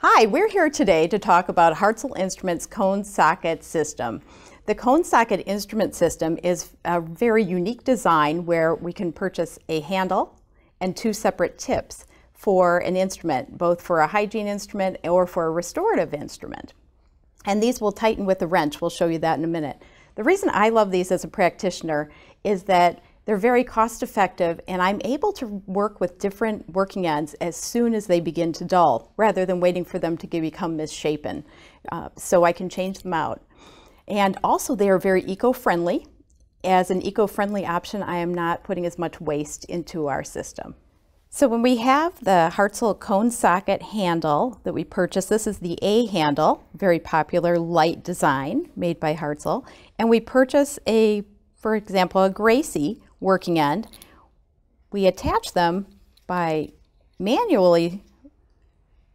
Hi, we're here today to talk about Hartzell Instruments cone socket system. The cone socket instrument system is a very unique design where we can purchase a handle and two separate tips for an instrument, both for a hygiene instrument or for a restorative instrument. And these will tighten with a wrench. We'll show you that in a minute. The reason I love these as a practitioner is that they're very cost effective and I'm able to work with different working ends as soon as they begin to dull rather than waiting for them to become misshapen. So I can change them out. And also they are very eco-friendly. As an eco-friendly option, I am not putting as much waste into our system. So when we have the Hartzell cone socket handle that we purchased, this is the A handle, very popular light design made by Hartzell, and we purchase for example, a Gracie working end, we attach them by manually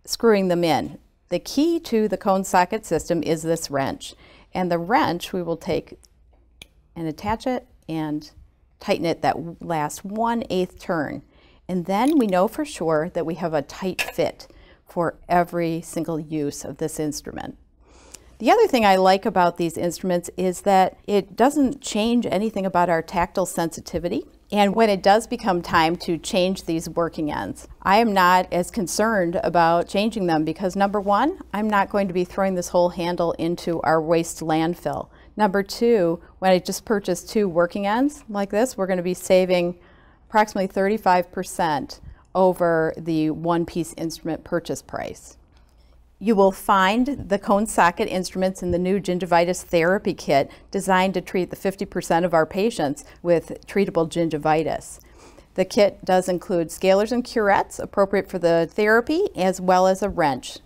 screwing them in. The key to the cone socket system is this wrench, and the wrench we will take and attach it and tighten it that last 1/8 turn. And then we know for sure that we have a tight fit for every single use of this instrument. The other thing I like about these instruments is that it doesn't change anything about our tactile sensitivity. And when it does become time to change these working ends, I am not as concerned about changing them because number one, I'm not going to be throwing this whole handle into our waste landfill. Number two, when I just purchased two working ends like this, we're going to be saving approximately 35% over the one-piece instrument purchase price. You will find the cone socket instruments in the new gingivitis therapy kit designed to treat the 50% of our patients with treatable gingivitis. The kit does include scalers and curettes appropriate for the therapy as well as a wrench